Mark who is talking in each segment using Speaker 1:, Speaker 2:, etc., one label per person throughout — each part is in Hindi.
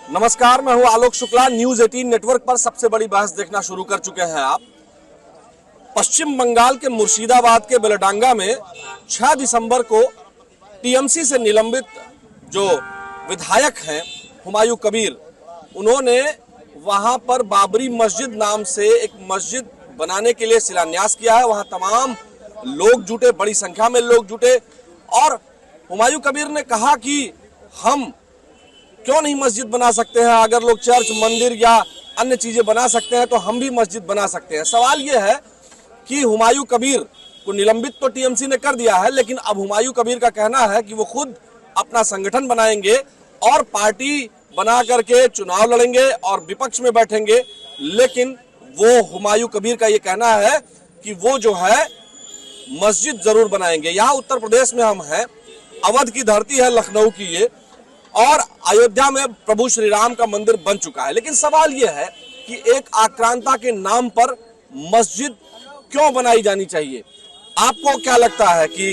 Speaker 1: नमस्कार, मैं हूं आलोक शुक्ला। न्यूज 18 नेटवर्क पर सबसे बड़ी बहस देखना शुरू कर चुके हैं आप। पश्चिम बंगाल के मुर्शिदाबाद के बेलडांगा में 6 दिसंबर को टीएमसी से निलंबित जो विधायक हैं हुमायूं कबीर, उन्होंने वहां पर बाबरी मस्जिद नाम से एक मस्जिद बनाने के लिए शिलान्यास किया है। वहां तमाम लोग जुटे, बड़ी संख्या में लोग जुटे और हुमायूं कबीर ने कहा कि हम क्यों नहीं मस्जिद बना सकते हैं। अगर लोग चर्च, मंदिर या अन्य चीजें बना सकते हैं तो हम भी मस्जिद बना सकते हैं। सवाल यह है कि हुमायूं कबीर को निलंबित तो टीएमसी ने कर दिया है, लेकिन अब हुमायूं कबीर का कहना है कि वो खुद अपना संगठन बनाएंगे और पार्टी बना करके चुनाव लड़ेंगे और विपक्ष में बैठेंगे। लेकिन वो हुमायूं कबीर का ये कहना है कि वो जो है मस्जिद जरूर बनाएंगे। यहाँ उत्तर प्रदेश में हम हैं, अवध की धरती है लखनऊ की ये, और अयोध्या में प्रभु श्री राम का मंदिर बन चुका है। लेकिन सवाल यह है कि एक आक्रांता के नाम पर मस्जिद क्यों बनाई जानी चाहिए। आपको क्या लगता है कि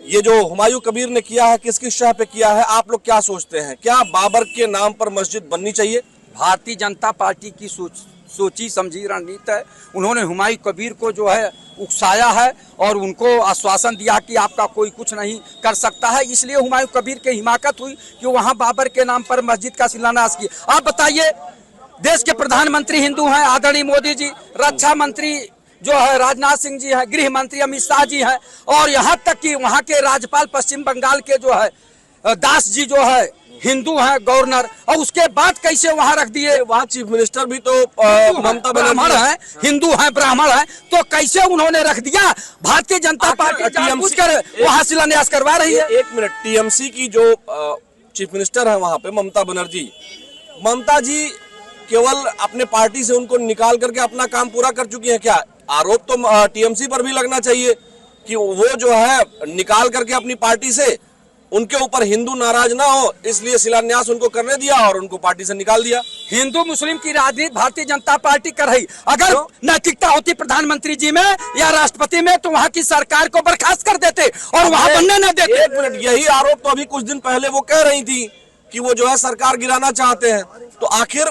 Speaker 1: ये जो हुमायूं कबीर ने किया है किसकी शह पे किया है? आप लोग क्या सोचते हैं, क्या बाबर के नाम पर मस्जिद बननी चाहिए?
Speaker 2: भारतीय जनता पार्टी की सोची समझी रणनीति है। उन्होंने हुमायूं कबीर को जो है उकसाया है और उनको आश्वासन दिया कि आपका कोई कुछ नहीं कर सकता है। इसलिए हुमायूं कबीर की हिमाकत हुई कि वहां बाबर के नाम पर मस्जिद का शिलान्यास किया। आप बताइए, देश के प्रधानमंत्री हिंदू हैं, आदरणीय मोदी जी, रक्षा मंत्री जो है राजनाथ सिंह जी हैं, गृह मंत्री अमित शाह जी हैं, और यहाँ तक कि वहाँ के राज्यपाल पश्चिम बंगाल के जो है दास जी जो है हिंदू हैं, गवर्नर, और उसके बाद कैसे वहाँ रख दिए?
Speaker 1: वहाँ चीफ मिनिस्टर भी तो ममता
Speaker 2: ब्राह्मण है, हिंदू हैं, ब्राह्मण है, तो कैसे उन्होंने रख दिया? भारतीय जनता पार्टी जानबूझकर वहाँ शिलान्यास करवा रही है।
Speaker 1: एक मिनट, टीएमसी की जो चीफ मिनिस्टर है वहाँ पे ममता बनर्जी, ममता जी केवल अपने पार्टी से उनको निकाल करके अपना काम पूरा कर चुकी है क्या? आरोप तो टीएमसी पर भी लगना चाहिए कि वो जो है निकाल करके अपनी पार्टी से, उनके ऊपर हिंदू नाराज ना हो इसलिए शिलान्यास उनको करने दिया और उनको पार्टी से निकाल दिया।
Speaker 2: हिंदू मुस्लिम की राजनीति भारतीय जनता पार्टी कर रही। अगर नैतिकता होती प्रधानमंत्री जी में या राष्ट्रपति में तो वहाँ की सरकार को बर्खास्त कर देते और वहाँ बनने न देते।
Speaker 1: एक मिनट, यही आरोप तो अभी कुछ दिन पहले वो कह रही थी कि वो जो है सरकार गिराना चाहते हैं। तो आखिर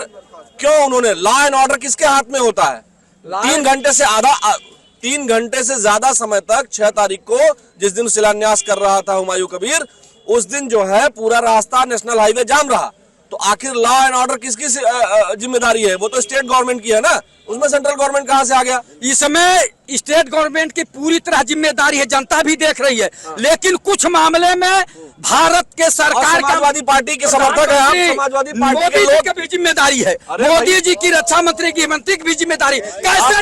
Speaker 1: क्यों उन्होंने, लॉ एंड ऑर्डर किसके हाथ में होता है? 3 घंटे से ज्यादा समय तक 6 तारीख को जिस दिन शिलान्यास कर रहा था हुमायूं कबीर, उस दिन जो है पूरा रास्ता नेशनल हाईवे जाम रहा। तो आखिर लॉ एंड ऑर्डर किसकी जिम्मेदारी है? वो तो स्टेट गवर्नमेंट की है ना, उसमें सेंट्रल गवर्नमेंट कहां से आ गया?
Speaker 2: इस समय स्टेट गवर्नमेंट की पूरी तरह जिम्मेदारी है, जनता भी देख रही है। लेकिन कुछ मामले में भारत के सरकार,
Speaker 1: समाजवादी पार्टी के समर्थक है आप, समाजवादी पार्टी
Speaker 2: मोदी जी की भी जिम्मेदारी है, मोदी जी की, रक्षा मंत्री की, मंत्री की भी जिम्मेदारी। कैसे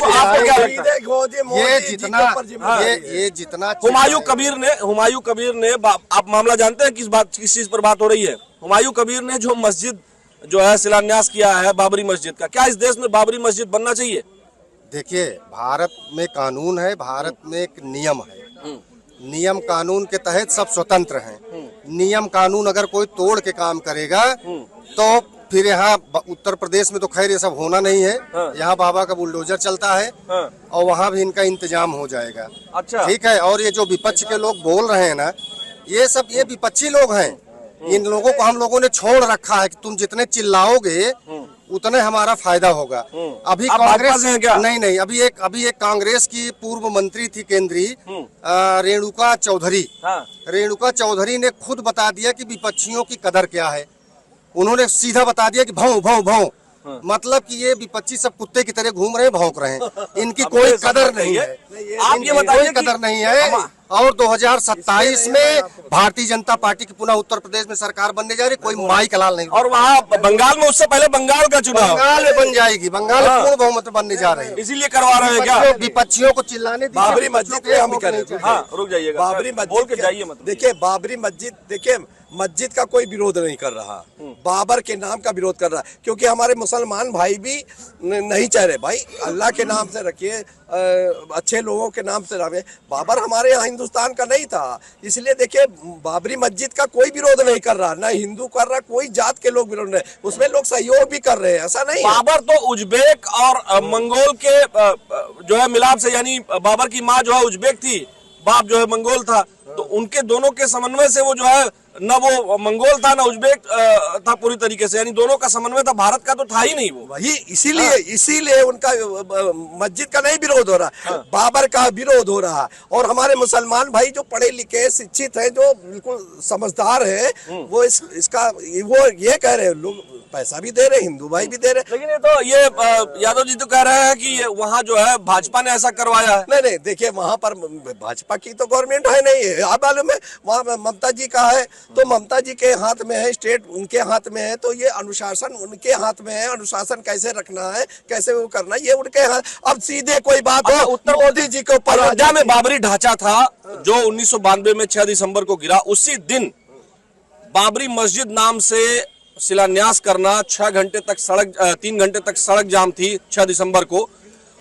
Speaker 3: ये जितना
Speaker 1: हुमायूं कबीर ने आप मामला जानते हैं किस चीज पर बात हो रही है? हुमायूं कबीर ने जो मस्जिद जो है शिलान्यास किया है बाबरी मस्जिद का, क्या इस देश में बाबरी मस्जिद बनना चाहिए?
Speaker 3: देखिए, भारत में कानून है, भारत में एक नियम है, नियम कानून के तहत सब स्वतंत्र हैं। नियम कानून अगर कोई तोड़ के काम करेगा तो फिर यहाँ उत्तर प्रदेश में तो खैर ये सब होना नहीं है। यहाँ बाबा का बुलडोजर चलता है और वहाँ भी इनका इंतजाम हो जाएगा।
Speaker 1: अच्छा,
Speaker 3: ठीक है। और ये जो विपक्ष के लोग बोल रहे हैं ना, ये सब ये विपक्षी लोग हैं। इन लोगों को हम लोगों ने छोड़ रखा है कि तुम जितने चिल्लाओगे उतने हमारा फायदा होगा। अभी कांग्रेस नहीं, अभी एक कांग्रेस की पूर्व मंत्री थी केंद्रीय, रेणुका चौधरी। रेणुका चौधरी ने खुद बता दिया कि विपक्षियों की कदर क्या है। उन्होंने सीधा बता दिया कि भौं भौं भौं, मतलब कि ये विपक्षी सब कुत्ते की तरह घूम रहे हैं, भौंक रहे हैं, इनकी कोई कदर नहीं है।
Speaker 1: आप ये बताइए,
Speaker 3: कदर नहीं है। और 2027 में भारतीय जनता पार्टी की पुनः उत्तर प्रदेश में सरकार बनने जा रही, कोई माई का लाल नहीं।
Speaker 1: और वहाँ बंगाल में उससे पहले बंगाल का चुनाव,
Speaker 3: बंगाल में बन जाएगी, बंगाल में पूर्ण बहुमत बनने जा रही है,
Speaker 1: इसीलिए करवा रहे हैं क्या?
Speaker 3: विपक्षियों को चिल्लाने
Speaker 4: बाबरी मस्जिद पे हम करें।
Speaker 1: हाँ, रुक जाइएगा,
Speaker 4: बाबरी मस्जिद
Speaker 1: बोल के जाइए। मतलब
Speaker 4: देखिए, बाबरी मस्जिद, देखिए मस्जिद का कोई विरोध नहीं कर रहा, बाबर के नाम का विरोध कर रहा है, क्योंकि हमारे मुसलमान भाई भी नहीं चाह रहे, भाई अल्लाह के नाम से रखिए, अच्छे लोगों के नाम से रखे। बाबर हमारे यहाँ हिंदुस्तान का नहीं था, इसलिए देखिए बाबरी मस्जिद का कोई विरोध नहीं कर रहा, ना हिंदू कर रहा, कोई जात के लोग विरोध नहीं, उसमें लोग सहयोग भी कर रहे हैं, ऐसा नहीं।
Speaker 1: बाबर तो उज्बेक और मंगोल के जो है मिलाप से, यानी बाबर की माँ जो है उज्बेक थी, बाप जो है मंगोल था, तो उनके दोनों के समन्वय से वो जो है न वो मंगोल था न उज्बेक था पूरी तरीके से, यानी दोनों का समन्वय था, भारत का तो था ही नहीं वो।
Speaker 4: वही इसीलिए उनका मस्जिद का नहीं विरोध हो रहा, बाबर का विरोध हो रहा। और हमारे मुसलमान भाई जो पढ़े लिखे शिक्षित हैं, जो बिल्कुल समझदार है, वो इसका वो ये कह रहे हैं, लोग पैसा भी दे रहे, हिंदू भाई भी दे रहे।
Speaker 1: लेकिन ये तो ये यादव जी तो कह रहे हैं कि वहाँ जो है भाजपा ने ऐसा करवाया है।
Speaker 4: नहीं, देखिए वहां पर भाजपा की तो गवर्नमेंट है नहीं है, आप मालूम है, वहाँ ममता जी का है, तो ममता जी के हाथ में है, स्टेट उनके हाथ में है, तो ये अनुशासन उनके हाथ में है। अनुशासन कैसे रखना है, कैसे वो करना है, ये उनके हाथ। अब सीधे कोई बात हो,
Speaker 1: उत्तर
Speaker 4: मोदी जी के ऊपर
Speaker 1: अयोध्या में बाबरी ढांचा था जो 1992 में 6 दिसंबर को गिरा, उसी दिन बाबरी मस्जिद नाम से शिलान्यास करना, 3 घंटे तक सड़क जाम थी 6 दिसंबर को,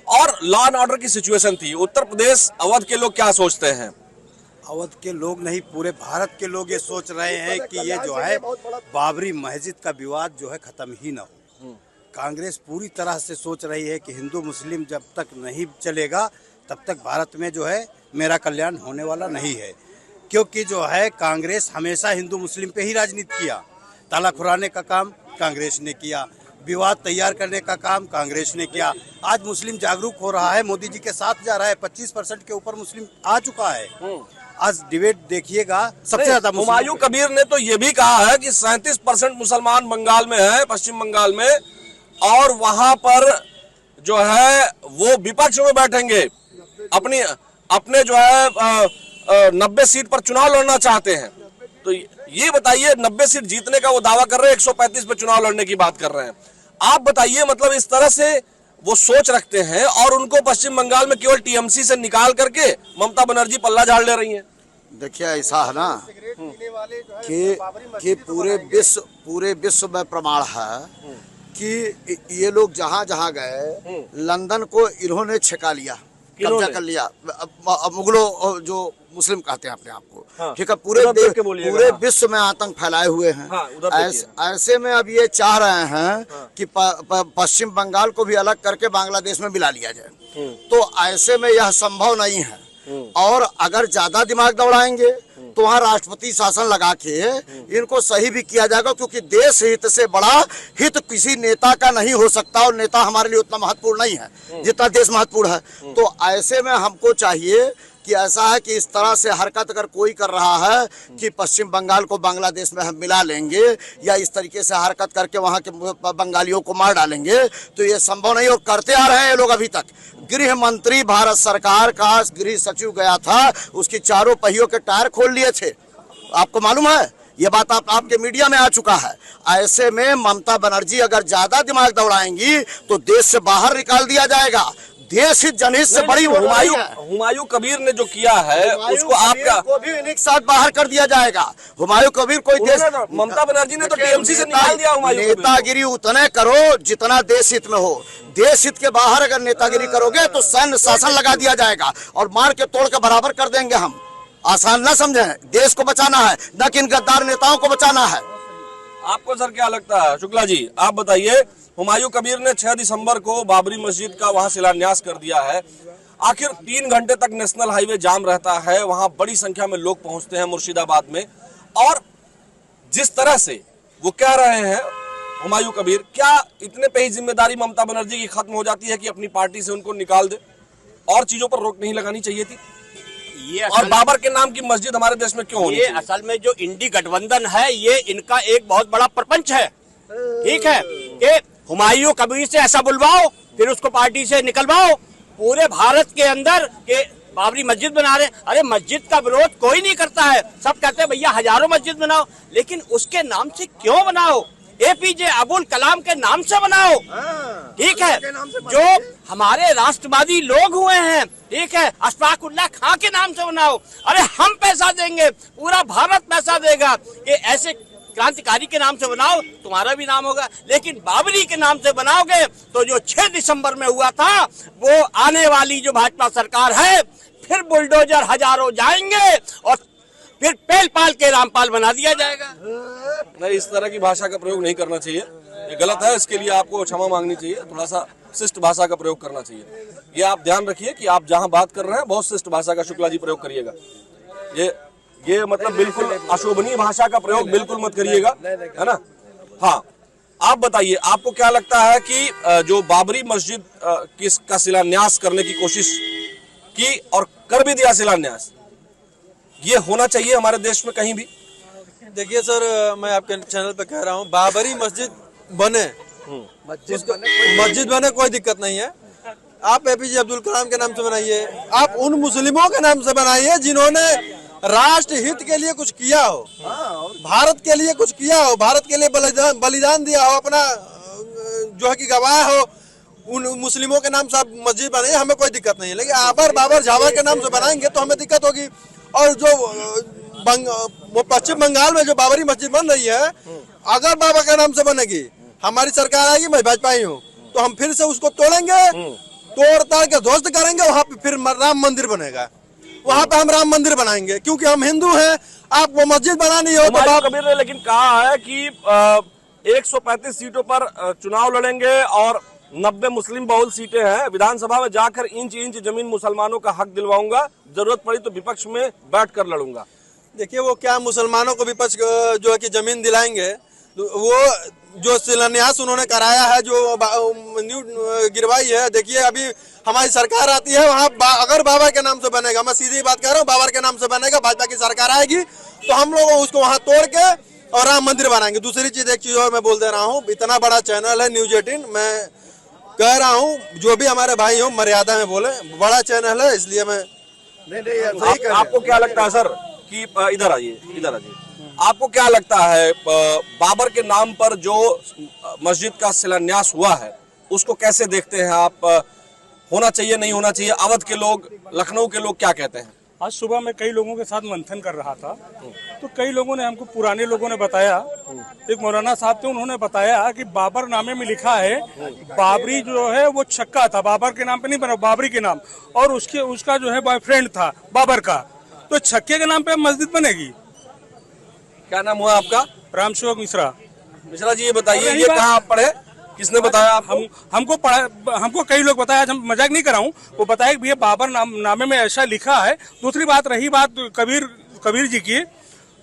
Speaker 1: और लॉ एंड ऑर्डर की सिचुएशन थी। उत्तर प्रदेश अवध के लोग क्या सोचते हैं?
Speaker 5: अवध के लोग नहीं, पूरे भारत के लोग ये सोच रहे हैं कि ये जो है बाबरी मस्जिद का विवाद जो है खत्म ही ना हो। कांग्रेस पूरी तरह से सोच रही है कि हिंदू मुस्लिम जब तक नहीं चलेगा तब तक भारत में जो है मेरा कल्याण होने वाला नहीं है, क्योंकि जो है कांग्रेस हमेशा हिंदू मुस्लिम पे ही राजनीति किया। ताला खुराने का काम कांग्रेस ने किया, विवाद तैयार करने का काम कांग्रेस ने किया। आज मुस्लिम जागरूक हो रहा है, मोदी जी के साथ जा रहा है, 25% के ऊपर मुस्लिम आ चुका है। आज डिबेट देखिएगा, सबसे ज्यादा
Speaker 1: हुमायूं कबीर ने तो ये भी कहा है कि 37% मुसलमान बंगाल में है, पश्चिम बंगाल में, और वहां पर जो है वो विपक्ष में बैठेंगे, अपने जो है 90 सीट पर चुनाव लड़ना चाहते हैं। तो ये बताइए, 90 सीट जीतने का वो दावा कर रहे हैं, 135 पे चुनाव लड़ने की बात कर रहे हैं। आप बताइए, मतलब इस तरह से वो सोच रखते हैं, और उनको पश्चिम बंगाल में केवल टीएमसी से निकाल करके ममता बनर्जी पल्ला झाड़ ले रही हैं।
Speaker 6: देखिए ऐसा है ना कि पूरे विश्व में प्रमाण है कि ये लोग जहाँ जहाँ गए, लंदन को इन्होंने छका लिया, कब्जा कर लिया, मुगलों जो मुस्लिम कहते हैं अपने आप को,
Speaker 1: हाँ,
Speaker 6: ठीक है, पूरे विश्व में आतंक फैलाए हुए हैं।
Speaker 1: हाँ,
Speaker 6: ऐसे में अब ये चाह रहे हैं कि पश्चिम बंगाल को भी अलग करके बांग्लादेश में मिला लिया जाए, तो ऐसे में यह संभव नहीं है। और अगर ज्यादा दिमाग दौड़ाएंगे तो वहाँ राष्ट्रपति शासन लगा के इनको सही भी किया जाएगा, क्योंकि देश हित से बड़ा हित किसी नेता का नहीं हो सकता, और नेता हमारे लिए उतना महत्वपूर्ण नहीं है जितना देश महत्वपूर्ण है। तो ऐसे में हमको चाहिए कि ऐसा है कि इस तरह से हरकत अगर कोई कर रहा है कि पश्चिम बंगाल को बांग्लादेश में हम मिला लेंगे, या इस तरीके से हरकत करके वहाँ के बंगालियों को मार डालेंगे, तो ये संभव नहीं, और करते आ रहे हैं ये लोग अभी तक। गृह मंत्री भारत सरकार का गृह सचिव गया था, उसकी चारों पहियों के टायर खोल लिए थे, आपको मालूम है, ये बात आपके मीडिया में आ चुका है। ऐसे में ममता बनर्जी अगर ज्यादा दिमाग दौड़ाएंगी तो देश से बाहर निकाल दिया जाएगा। देश हित जनहित से बड़ी
Speaker 1: हुमायूं कबीर ने जो किया है उसको आपका
Speaker 6: को भी इन्हीं के साथ बाहर कर दिया जाएगा। हुमायूं कबीर कोई देश,
Speaker 1: ममता बनर्जी ने तो टीएमसी से निकाल दिया हुमायूं कबीर।
Speaker 6: नेतागिरी उतने करो जितना देश हित में हो, देश हित के बाहर अगर नेतागिरी करोगे तो सैन्य शासन लगा दिया जाएगा और मार के तोड़ के बराबर कर देंगे हम। आसान ना समझें, देश को बचाना है, न कि इन गद्दार नेताओं को बचाना है।
Speaker 1: आपको सर क्या लगता है? शुक्ला जी आप बताइए, हुमायूं कबीर ने 6 दिसंबर को बाबरी मस्जिद का वहां शिलान्यास कर दिया है, आखिर 3 घंटे तक नेशनल हाईवे जाम रहता है, वहां बड़ी संख्या में लोग पहुंचते हैं मुर्शिदाबाद में, और जिस तरह से वो कह रहे हैं हुमायूं कबीर, क्या इतने पे ही जिम्मेदारी ममता बनर्जी की खत्म हो जाती है कि अपनी पार्टी से उनको निकाल दे, और चीजों पर रोक नहीं लगानी चाहिए थी? और बाबर के नाम की मस्जिद हमारे देश में क्यों होनी चाहिए?
Speaker 7: असल में जो इंडी गठबंधन है ये इनका एक बहुत बड़ा प्रपंच है, ठीक है, कि हुमायूं कबीर से ऐसा बुलवाओ फिर उसको पार्टी से निकलवाओ, पूरे भारत के अंदर के बाबरी मस्जिद बना रहे। अरे मस्जिद का विरोध कोई नहीं करता है, सब कहते हैं भैया हजारों मस्जिद बनाओ, लेकिन उसके नाम से क्यों बनाओ? एपीजे अब्दुल कलाम के नाम से बनाओ, ठीक है, जो हमारे राष्ट्रवादी लोग हुए हैं, ठीक है, अशफाकुल्लाह खां के नाम से बनाओ। अरे हम पैसा देंगे, पूरा भारत पैसा देगा कि ऐसे क्रांतिकारी के नाम से बनाओ, तुम्हारा भी नाम होगा, लेकिन बाबरी के नाम से बनाओगे तो जो 6 दिसंबर में हुआ था वो आने वाली जो भाजपा सरकार है फिर बुलडोजर हजारों जाएंगे और फिर पेल पाल के रामपाल बना दिया जाएगा।
Speaker 1: नहीं, इस तरह की भाषा का प्रयोग नहीं करना चाहिए, ये गलत है, इसके लिए आपको क्षमा मांगनी चाहिए, थोड़ा सा शिष्ट भाषा का प्रयोग करना चाहिए। ये आप ध्यान रखिए कि आप जहां बात कर रहे हैं बहुत शिष्ट भाषा का शुक्ला जी प्रयोग करिएगा। ये मतलब बिल्कुल अशोभनीय भाषा का प्रयोग बिल्कुल मत करिएगा, है ना। हाँ, आप बताइए, आपको क्या लगता है कि जो बाबरी मस्जिद का शिलान्यास करने की कोशिश की और कर भी दिया शिलान्यास, ये होना चाहिए हमारे देश में कहीं भी?
Speaker 8: देखिए सर, मैं आपके चैनल पे कह रहा हूँ, बाबरी मस्जिद बने, मस्जिद बने, कोई दिक्कत नहीं है। आप एपीजे अब्दुल कलाम के नाम से बनाइए, आप उन मुस्लिमों के नाम से बनाइए जिन्होंने राष्ट्र हित के लिए कुछ किया हो, भारत के लिए कुछ किया हो, भारत के लिए बलिदान दिया हो, अपना जो है कि गवाह हो। उन मुस्लिमों के नाम से आप मस्जिद बनाइए, हमें कोई दिक्कत नहीं है। लेकिन आबर बाबर झावर के नाम से बनाएंगे तो हमें दिक्कत होगी। और जो पश्चिम बंगाल में जो बाबरी मस्जिद बन रही है, अगर बाबा के नाम से बनेगी, हमारी सरकार आएगी, मैं भाजपा ही हूँ, तो हम फिर से उसको तोड़ेंगे, तोड़ ताड़ के ध्वस्त करेंगे, वहाँ पे फिर राम मंदिर बनेगा, वहाँ पे हम राम मंदिर बनाएंगे, क्योंकि हम हिंदू हैं। आप वो मस्जिद बनानी हो तो
Speaker 1: हुमायूं कबीर ने लेकिन कहा है कि 135 सीटों पर चुनाव लड़ेंगे और 90 मुस्लिम बहुल सीटें हैं, विधानसभा में जाकर इंच इंच जमीन मुसलमानों का हक दिलवाऊंगा, जरूरत पड़ी तो विपक्ष में बैठकर लड़ूंगा।
Speaker 8: देखिए, वो क्या मुसलमानों को विपक्ष जो है कि जमीन दिलाएंगे? वो जो शिलान्यास उन्होंने कराया है, जो न्यू गिरवाई है, देखिए अभी हमारी सरकार आती है, वहाँ अगर बाबा के नाम से बनेगा, मैं सीधी बात कह रहा हूँ, बाबा के नाम से बनेगा, भाजपा की सरकार आएगी तो हम लोग उसको वहाँ तोड़ के और राम मंदिर बनाएंगे। दूसरी चीज, एक चीज और मैं बोल दे रहा हूँ, इतना बड़ा चैनल है न्यूज 18, मैं कह रहा हूँ जो भी हमारे भाई हो मर्यादा में बोले, बड़ा चैनल है, इसलिए मैं
Speaker 1: आपको क्या लगता है सर कि इधर आइए, आपको क्या लगता है बाबर के नाम पर जो मस्जिद का शिलान्यास हुआ है उसको कैसे देखते हैं आप? होना चाहिए, नहीं होना चाहिए? अवध के लोग, लखनऊ के लोग क्या कहते हैं?
Speaker 9: आज सुबह मैं कई लोगों के साथ मंथन कर रहा था, तो कई लोगों ने हमको, पुराने लोगों ने बताया, एक मौलाना साहब थे, उन्होंने बताया कि बाबर नामे में लिखा है, बाबरी जो है वो छक्का था, बाबर के नाम पे नहीं बना, बाबरी के नाम, और उसका जो है बॉयफ्रेंड था बाबर का, तो छक्के के नाम पे मस्जिद बनेगी।
Speaker 1: क्या नाम हुआ आपका?
Speaker 9: रामसेवक मिश्रा।
Speaker 1: मिश्रा जी, ये बताइए, ये कहाँ आप पढ़े, किसने बताया आपको?
Speaker 9: हमको कई लोग बताया, हम मजाक नहीं कर रहा हूँ, वो बताया कि भैया बाबर नामे में ऐसा लिखा है। दूसरी बात, रही बात कबीर जी की,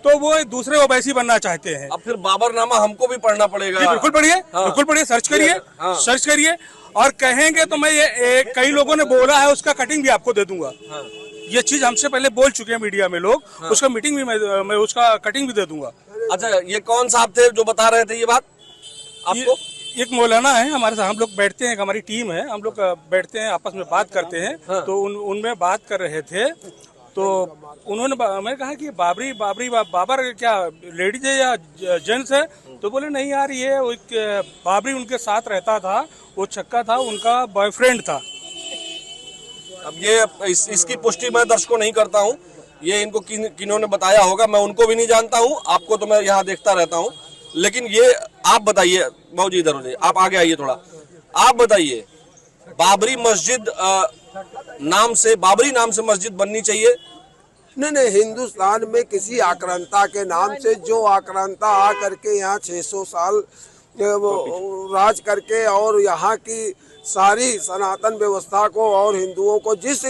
Speaker 9: तो वो दूसरे ओवैसी बनना चाहते हैं।
Speaker 1: अब फिर बाबरनामा हमको भी पढ़ना पड़ेगा?
Speaker 9: बिल्कुल पढ़िए, बिल्कुल पढ़िए, सर्च करिए और कहेंगे तो मैं ये कई लोगों ने बोला है, उसका कटिंग भी आपको दे दूंगा। ये चीज हमसे पहले बोल चुके हैं मीडिया में लोग, उसका मीटिंग भी मैं उसका कटिंग भी दे दूंगा।
Speaker 1: अच्छा, ये कौन साहब थे जो बता रहे थे ये बात आपको?
Speaker 9: एक मौलाना है हमारे साथ, हम लोग बैठते हैं, हमारी टीम है, हम लोग बैठते हैं, आपस में बात करते हैं। तो उनमें बात कर रहे थे, तो उन्होंने मैं कहा कि बाबर क्या लेडीज है या जेंट्स है? तो बोले नहीं यार, ये बाबरी उनके साथ रहता था, वो छक्का था, उनका बॉयफ्रेंड था।
Speaker 1: अब ये इसकी पुष्टि मैं दर्शकों नहीं करता हूँ, ये इनको किन्होंने बताया होगा, मैं उनको भी नहीं जानता हूँ, आपको तो मैं यहाँ देखता रहता हूँ। लेकिन ये आप बताइए, बाबू जी इधर हो जाइए, आप आगे आइए थोड़ा, आप बताइए, बाबरी मस्जिद बाबरी नाम से मस्जिद बननी चाहिए?
Speaker 10: नहीं, हिंदुस्तान में किसी आक्रांता के नाम से, जो आक्रांता आ करके यहाँ 600 साल राज करके और यहाँ की सारी सनातन व्यवस्था को और हिंदुओं को जिस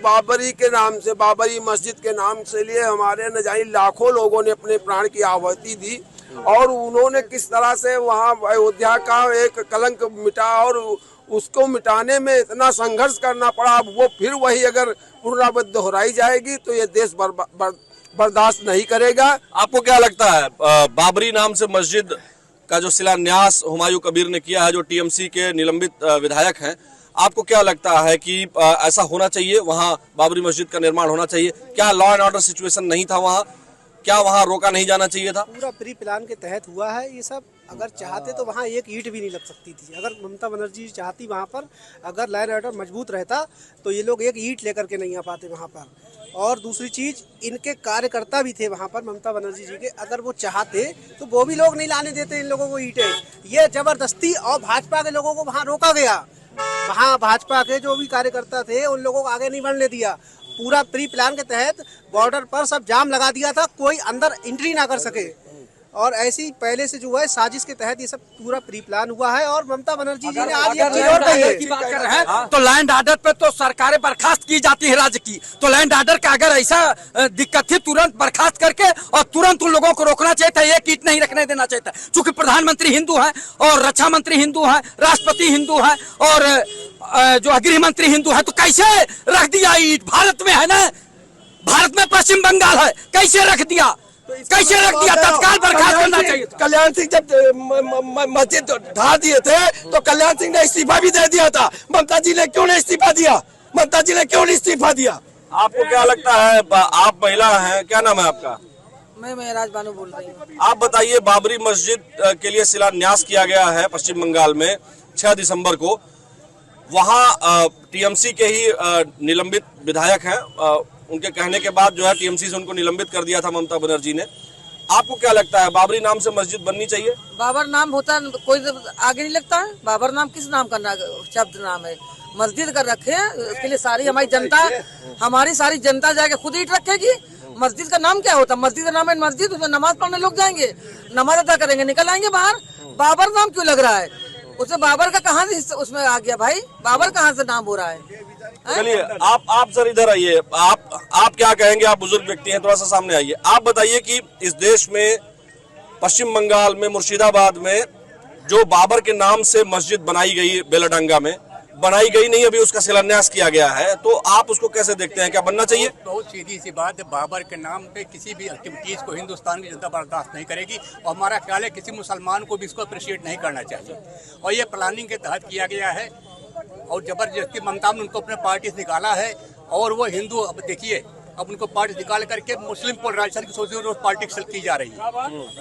Speaker 10: बाबरी के नाम से, बाबरी मस्जिद के नाम से लिए, हमारे न जाने लाखों लोगों ने अपने प्राण की आहुति दी, और उन्होंने किस तरह से वहाँ अयोध्या का एक कलंक मिटा, और उसको मिटाने में इतना संघर्ष करना पड़ा। अब वो फिर वही अगर पुनरावृत्ति दोहराई जाएगी तो ये देश बर्दाश्त नहीं करेगा।
Speaker 1: आपको क्या लगता है बाबरी नाम से मस्जिद का जो शिलान्यास हुमायूं कबीर ने किया है, जो टीएमसी के निलंबित विधायक हैं, आपको क्या लगता है कि ऐसा होना चाहिए, वहाँ बाबरी मस्जिद का निर्माण होना चाहिए? क्या लॉ एंड ऑर्डर सिचुएशन नहीं था वहाँ? क्या वहाँ रोका नहीं जाना चाहिए था?
Speaker 11: पूरा प्री प्लान के तहत हुआ है ये सब। अगर चाहते तो वहाँ एक ईंट भी नहीं लग सकती थी। अगर ममता बनर्जी चाहती वहाँ पर, अगर लॉ एंड ऑर्डर मजबूत रहता तो ये लोग एक ईंट लेकर के नहीं आ पाते वहाँ पर। और दूसरी चीज, इनके कार्यकर्ता भी थे वहाँ पर ममता बनर्जी जी के, अगर वो चाहते तो वो भी लोग नहीं लाने देते इन लोगों को ईंटें। ये जबरदस्ती और भाजपा के लोगों को वहाँ रोका गया। वहाँ भाजपा के जो भी कार्यकर्ता थे उन लोगों को आगे नहीं बढ़ने दिया। पूरा प्री प्लान के तहत बॉर्डर पर सब जाम लगा दिया था, कोई अंदर एंट्री ना कर सके। और ऐसे ही पहले से जो है साजिश के तहत ये सब पूरा प्री प्लान हुआ है। और ममता बनर्जी जी ने आज एक चीज और कही है
Speaker 2: की बात कर रहे हैं तो लैंड ऑर्डर पे तो सरकारें बर्खास्त की जाती है राज्य की, तो लैंड ऑर्डर का अगर ऐसा दिक्कत थी तुरंत बर्खास्त करके और तुरंत उन लोगों को रोकना चाहिए था, एक ईंट नहीं रखने देना चाहिए था। चूंकि प्रधानमंत्री हिंदू हैं और रक्षा मंत्री हिंदू हैं, राष्ट्रपति हिंदू हैं और जो गृह मंत्री हिंदू है, तो कैसे रख दिया ईंट? भारत में है ना, भारत में पश्चिम बंगाल है, कैसे रख दिया? कैसे रख दिया? तत्काल बर्खास्त करना चाहिए।
Speaker 4: कल्याण सिंह जब मस्जिद ढा दिए थे तो कल्याण सिंह ने इस्तीफा भी दे दिया था। ममता जी ने क्यों नहीं इस्तीफा दिया? ममता जी ने क्यों नहीं इस्तीफा दिया?
Speaker 1: आपको क्या लगता है, आप महिला हैं, क्या नाम है आपका?
Speaker 12: मैं महराज बानो बोल रही हूँ।
Speaker 1: आप बताइए, बाबरी मस्जिद के लिए शिलान्यास किया गया है पश्चिम बंगाल में 6 दिसंबर को। वहाँ टीएमसी के ही निलंबित विधायक हैं, उनके कहने के बाद जो है टीएमसी से उनको निलंबित कर दिया था ममता बनर्जी ने। आपको क्या लगता है, बाबरी नाम से मस्जिद बननी चाहिए?
Speaker 12: बाबर नाम होता कोई आगे नहीं लगता है। बाबर नाम किस नाम का शब्द नाम है? मस्जिद कर रखे हैं, उसके लिए सारी हमारी सारी जनता जाके खुद ईंट रखेगी। मस्जिद का नाम क्या होता है? मस्जिद का नाम है मस्जिद, उसमें नमाज पढ़ने लोग जाएंगे, नमाज अदा करेंगे, निकल आएंगे बाहर। बाबर नाम क्यों लग रहा है? उसमें बाबर का कहाँ से उसमें आ गया भाई? बाबर कहाँ से नाम हो रहा है?
Speaker 1: चलिए आप सर इधर आइए, आप क्या कहेंगे? आप बुजुर्ग व्यक्ति हैं, थोड़ा सा सामने आइए। आप बताइए कि इस देश में पश्चिम बंगाल में मुर्शिदाबाद में जो बाबर के नाम से मस्जिद बनाई गई, बेलडांगा में बनाई गई नहीं, अभी उसका शिलान्यास किया गया है, तो आप उसको कैसे देखते हैं? क्या बनना चाहिए?
Speaker 7: बहुत सीधी सी बात है, बाबर के नाम पे किसी भी एक्टिविटीज को हिंदुस्तान की जनता बर्दाश्त नहीं करेगी और हमारा ख्याल है किसी मुसलमान को भी इसको अप्रिशिएट नहीं करना चाहिए। और ये प्लानिंग के तहत किया गया है और जबरदस्ती ममता ने उनको अपने पार्टी से निकाला है। और वो हिंदू, अब देखिए, अब उनको पार्टी निकाल करके मुस्लिम पोलराइजेशन की सोच रोज पॉलिटिक्स की जा रही है,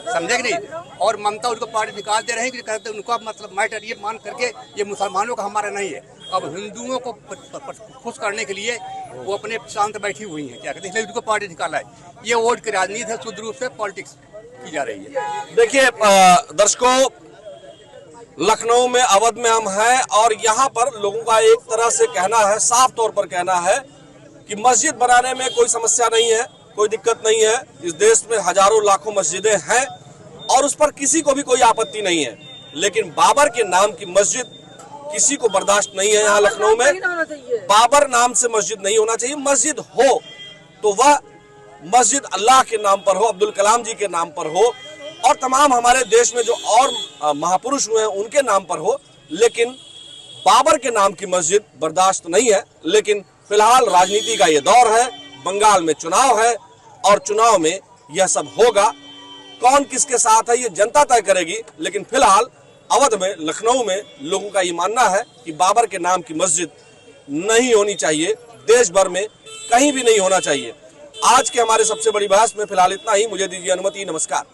Speaker 7: समझे कि नहीं? और ममता उनको पार्टी निकाल दे रहे हैं कि कहते हैं उनको मतलब मैटर ये मान करके ये मुसलमानों का हमारा नहीं है। अब हिंदुओं को खुश करने के लिए वो अपने शांत बैठी हुई है, क्या कहते हैं, इसलिए उनको पार्टी निकाला है। ये वोट की राजनीति है, शुद्ध रूप से पॉलिटिक्स की जा रही है।
Speaker 1: देखिए दर्शकों, लखनऊ में, अवध में हम हैं और यहाँ पर लोगों का एक तरह से कहना है, साफ तौर पर कहना है कि मस्जिद बनाने में कोई समस्या नहीं है, कोई दिक्कत नहीं है। इस देश में हजारों लाखों मस्जिदें हैं और उस पर किसी को भी कोई आपत्ति नहीं है, लेकिन बाबर के नाम की मस्जिद किसी को बर्दाश्त नहीं है। यहाँ लखनऊ में बाबर नाम से मस्जिद नहीं होना चाहिए। मस्जिद हो तो वह मस्जिद अल्लाह के नाम पर हो, अब्दुल कलाम जी के नाम पर हो और तमाम हमारे देश में जो और महापुरुष हुए हैं उनके नाम पर हो, लेकिन बाबर के नाम की मस्जिद बर्दाश्त नहीं है। लेकिन फिलहाल राजनीति का ये दौर है, बंगाल में चुनाव है और चुनाव में यह सब होगा। कौन किसके साथ है ये जनता तय करेगी, लेकिन फिलहाल अवध में, लखनऊ में लोगों का ये मानना है कि बाबर के नाम की मस्जिद नहीं होनी चाहिए, देश भर में कहीं भी नहीं होना चाहिए। आज के हमारे सबसे बड़ी बहस में फिलहाल इतना ही। मुझे दीजिए अनुमति, नमस्कार।